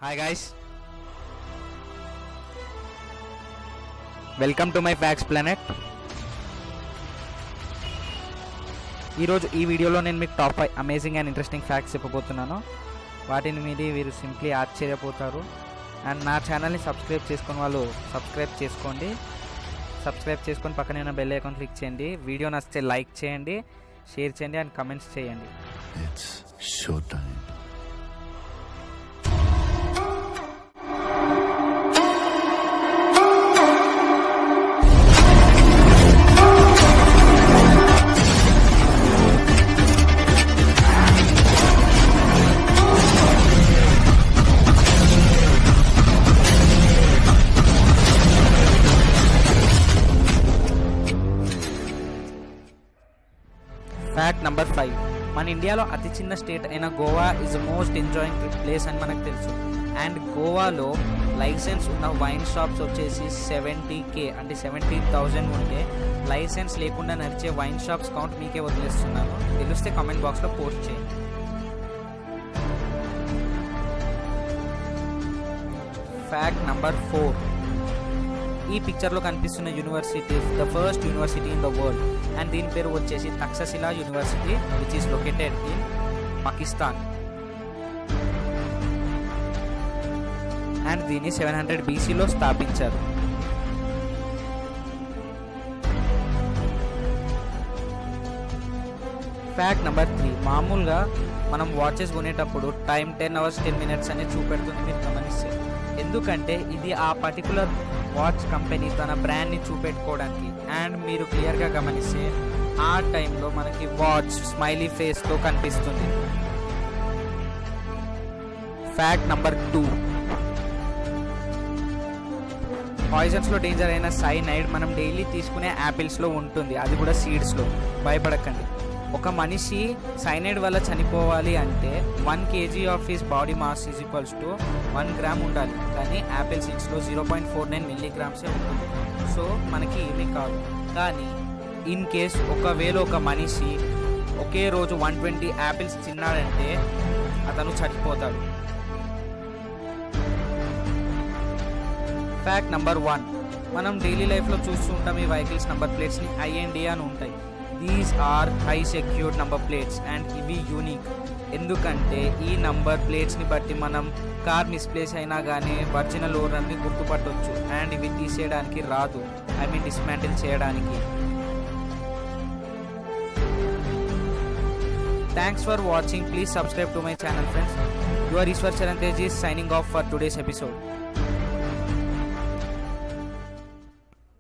Hi guys, welcome to my facts planet. ఈరోజు ఈ వీడియోలో నేను మీకు top 5 amazing and interesting facts చెప్పబోతున్నాను. వాటిని మీది వీరు సింప్లీ ఆశ్చర్యపోతారు. అండ్ నా ఛానల్ని సబ్స్క్రైబ్ చేసుకుని వాళ్ళు సబ్స్క్రైబ్ చేసుకోండి. సబ్స్క్రైబ్ చేసుకొని పక్కనే ఉన్న బెల్ ఐకాన్ క్లిక్ చేయండి. వీడియో నచ్చితే లైక్ చేయండి, షేర్ చేయండి అండ్ కమెంట్స్ చేయండి. It's showtime. Fact number 5. మన ఇండియాలో అతి చిన్న స్టేట్ అయిన Goa is most enjoying place అని మనకు తెలుసు. అండ్ గోవాలో లైసెన్స్ ఉన్న వైన్ షాప్స్ వచ్చేసి 70K అంటే 70,000 ఉంటే లైసెన్స్ లేకుండా నడిచే వైన్ షాప్స్ కౌంట్ మీకే వదిలేస్తున్నాను. తెలిస్తే కామెంట్ బాక్స్లో పోస్ట్ చేయండి. Fact number 4. ఈ పిక్చర్లో కనిపిస్తున్న university the first university in the world and దీని పేరు వచ్చేసి Takshashila university which is located in Pakistan. And దీన్ని 700 BCలో స్థాపించారు. Fact number 3. మామూలుగా మనం వాచెస్ కొనేటప్పుడు టైం 10 hours 10 minutes అనేది చూపెడుతుంది, మీరు గమనిస్తే. ఎందుకంటే ఇది ఆ పర్టికులర్ వాచ్ కంపెనీ తన బ్రాండ్ని చూపెట్టుకోవడానికి. అండ్ మీరు క్లియర్గా గమనిస్తే ఆ టైంలో మనకి వాచ్ స్మైలీ ఫేస్తో కనిపిస్తుంది. Fact number 2. పాయిజన్స్లో డేంజర్ అయిన సైనైడ్ మనం డైలీ తీసుకునే యాపిల్స్లో ఉంటుంది, అది కూడా సీడ్స్లో. భయపడకండి. ఒక మనిషి సైనైడ్ వల్ల చనిపోవాలి అంటే 1 kg of his body mass is equals to 1 gram ఉండాలి. కానీ యాపిల్ సీడ్స్లో 0.49 milligrams ఉంటుంది. సో మనకి ఏమీ కాదు. కానీ ఇన్ కేస్ ఒకవేళ ఒక మనిషి ఒకే రోజు 120 యాపిల్స్ తిన్నాడంటే అతను చనిపోతాడు. Fact number 1. మనం డైలీ లైఫ్లో చూస్తూ ఉంటాం ఈ వెహికల్స్ నెంబర్ ప్లేట్స్ని IND అని ఉంటాయి. These are high secured number plates and ఇవి యూనిక్. ఎందుకంటే ఈ నంబర్ ప్లేట్స్ని బట్టి మనం కార్ మిస్ప్లేస్ అయినా కానీ ఒరిజినల్ ఓనర్ని గుర్తుపట్టవచ్చు. అండ్ ఇవి తీసేయడానికి రాదు, డిస్మాంటిల్ చేయడానికి. Thanks for watching. Please subscribe to my channel friends. Your Eshwar Charan Tej is signing off for today's episode.